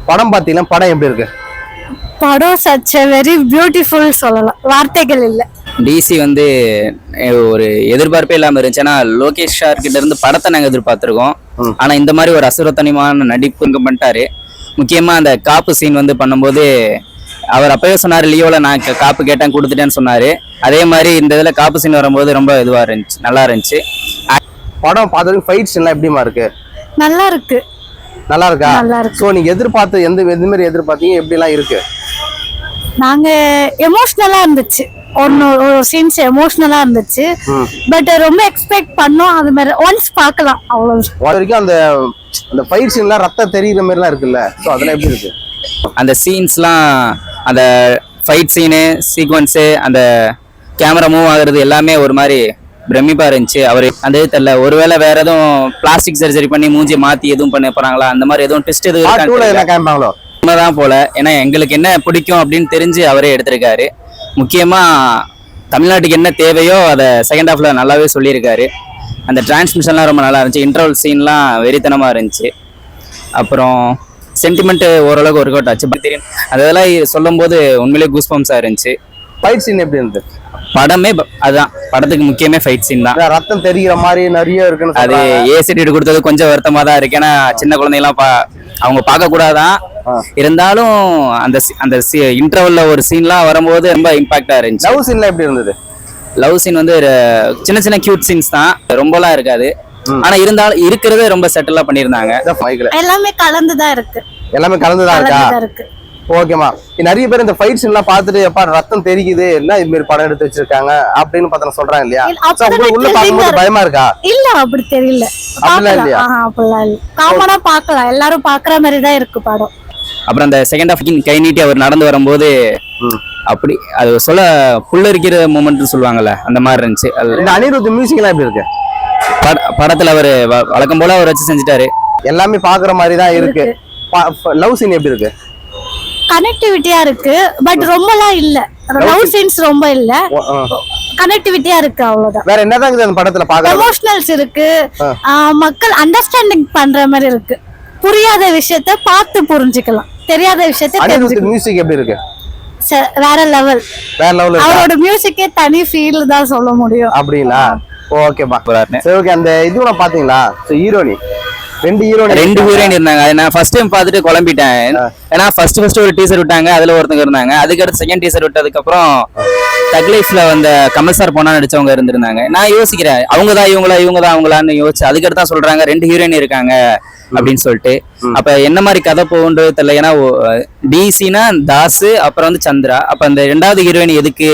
படம் பாத்தீங்கன்னா படம் எப்படி இருக்கு? படம் சச் வெரி பியூட்டிஃபுல் சொல்லலாம், வார்த்தைகள் இல்ல. டிசி வந்து ஒரு எதிர்பார்ப்பே இல்லாம இருந்துச்சு. ஏன்னா லோகேஷ் சார் கிட்ட இருந்து படத்தை நாங்க எதிர்பார்த்திருக்கோம். ஆனா இந்த மாதிரி ஒரு அசுரத்தனிமான நடிப்பு இங்க பண்ணிட்டாரு. முக்கியமா அந்த காப்பு சீன் வந்து பண்ணும்போது அவர் அப்பவே சொன்னாரு, லியோல நான் காப்பு கேட்டேன் கொடுத்துட்டேன்னு சொன்னாரு. அதே மாதிரி இந்த இதுல காப்பு சீன் வரும்போது ரொம்ப இதுவா இருந்துச்சு, நல்லா இருந்துச்சு. படம் பார்த்ததுக்கு ஃபைட் சீன்லாம் எப்படிமா இருக்கு? நல்லா இருக்கு. நல்லா இருக்கா? நல்லா இருக்கு. சோ நீங்க எதிர்பார்த்து எந்த மாதிரி எதிர்பார்த்தீங்க, எப்படி எல்லாம் இருக்கு? நாங்க எமோஷனலா இருந்துச்சு, ஒரு சீன்ஸ் எமோஷனலா இருந்துச்சு. பட் ரொம்ப எக்ஸ்பெக்ட் பண்ணோம், அது மாதிரி ஒன்ஸ் பார்க்கலாம் அவ்வளவு. வரைக்கும் அந்த அந்த ஃபைட் சீன்லாம் ரத்தம் தெரியுற மாதிரிலாம் இருக்குல்ல, சோ அதெல்லாம் எப்படி இருக்கு? அந்த சீன்ஸ்லாம், அந்த ஃபைட் சீனு சீக்வன்ஸு, அந்த கேமரா மூவ் ஆகுறது எல்லாமே ஒரு மாதிரி பிரமிப்பா இருந்துச்சு. அவர் அந்த இது தெரியல, ஒருவேளை வேற எதுவும் பிளாஸ்டிக் சர்ஜரி பண்ணி மூஞ்சி மாத்தி எதுவும் பண்ண போறாங்களா, அந்த மாதிரி எதுவும் ட்விஸ்ட் எதுவும் தான் போல. ஏன்னா எங்களுக்கு என்ன பிடிக்கும் அப்படின்னு தெரிஞ்சு அவரே எடுத்திருக்காரு. முக்கியமா தமிழ்நாட்டுக்கு என்ன தேவையோ அதை செகண்ட் ஹாஃப்ல நல்லாவே சொல்லியிருக்காரு. அந்த டிரான்ஸ்மிஷன்லாம் ரொம்ப நல்லா இருந்துச்சு. இன்டர்வல் சீன்லாம் வெறித்தனமா இருந்துச்சு. அப்புறம் சென்டிமெண்ட் ஓரளவுக்கு ஒர்க் அவுட் ஆச்சு. தெரியும் அதெல்லாம் சொல்லும் போது உண்மையிலேயே கூஸ்பம்ஸா இருந்துச்சு. ஃபைட் சீன் எப்படி இருந்தது? படமே அதுதான், படத்துக்கு முக்கியமே ஃபைட் சீன் தான். ரத்தம் தெரிகிற மாதிரி நிறைய இருக்குன்னு அது ஏசிடி கொடுத்தது கொஞ்சம் வருத்தமா தான் இருக்கு. ஏன்னா சின்ன குழந்தைங்களாம் அவங்க பார்க்க கூடாதான். இருந்தாலும் அந்த அந்த இன்டர்வல்ல ஒரு சீன்லாம் வரும்போது ரொம்ப இம்பாக்டா இருந்துச்சு. லவ் சீன்லாம் எப்படி இருந்தது? லவ் சீன் வந்து சின்ன சின்ன கியூட் சீன்ஸ் தான், ரொம்பலாம் இருக்காது. ஆனா இருந்தாலும் இருக்கிறதே ரொம்ப செட்டிலா பண்ணிருந்தாங்க. எல்லாமே கலந்துதான் இருக்கு. எல்லாமே கலந்துதான் இருக்கா? ஓகேமா. நிறைய பேர் இந்த ஃபைட் சீன்லாம் பார்த்துட்டு எப்பா ரத்தம் தெரிக்குது, என்ன இது மாதிரி படம் எடுத்து வச்சிருக்காங்க அப்படின்னு பார்த்தா சொல்றாங்க இல்லையா? உள்ள பார்க்கும்போது பயமா இருக்கா? இல்ல அப்படி தெரியல. அப்படிலாம் இல்லையா? அப்படிலாம் இல்ல, காமனா பார்க்கலாம், எல்லாரும் பாக்குற மாதிரி தான் இருக்கு படம். அப்புறம் அந்த செகண்ட் ஹாஃப் கை நீட்டி அவர் நடந்து வரும்போது அப்படி அது சொல்ல புல்லரிக்கிற மூமெண்ட் சொல்லுவாங்கல்ல, அந்த மாதிரி இருந்துச்சு. இந்த அனிருத் மியூசிக் எல்லாம் எப்படி இருக்கு? படத்துல அவரு வழக்கம் போல அவர் வச்சு செஞ்சுட்டாரு. எல்லாமே பாக்குற மாதிரி தான் இருக்கு. லவ் சீன் எப்படி இருக்கு? கனெக்டிவிட்டியா இருக்கு, பட் ரொம்பலாம் இல்ல. லவ் சீன்ஸ் ரொம்ப இல்ல, கனெக்டிவிட்டியா இருக்கு, அவ்வளவுதான். வேற என்னதான் அந்த படத்துல பாக்குறது? எமோஷனல்ஸ் இருக்கு, மக்கள் அண்டர்ஸ்டாண்டிங் பண்ற மாதிரி இருக்கு. புரியாத விஷயத்த பார்த்து புரிஞ்சுக்கலாம், தெரியாத விஷயத்த தெரிஞ்சுக்கலாம். மியூசிக் எப்படி இருக்கு? வேற லெவல். வேற லெவல். அவரோட மியூசிக்கே தனி ஃபீல் தான் சொல்ல முடியும். அப்படிங்களா? ஓகேப்பா. சரி ஓகே. அந்த இதுல பாத்தீங்களா ஹீரோனி ரெண்டு ஹீரோயின் இருந்தாங்க. நான் ஃபர்ஸ்ட் டைம் பார்த்துட்டு குழம்பிட்டேன். ஏன்னா ஃபர்ஸ்ட் ஒரு டீசர் விட்டாங்க, அதுல ஒருத்தங்க இருந்தாங்க. அதுக்கடுத்து செகண்ட் டீசர் விட்டதுக்கு அப்புறம் தக் லைஃப்ல வந்த கமல் சார் போனா நடிச்சவங்க இருந்திருந்தாங்க. நான் யோசிக்கிறேன், அவங்கதான் இவங்கதான் அவங்களான்னு யோசிச்சு அதுக்கடுத்து தான் சொல்றாங்க 2 ஹீரோயின் இருக்காங்க அப்படின்னு சொல்லிட்டு. அப்ப என்ன மாதிரி கதை போகுன்றது தெரியல. ஏன்னா டிசினா தாஸ், அப்புறம் வந்து சந்திரா. அப்ப அந்த 2வது ஹீரோயின் எதுக்கு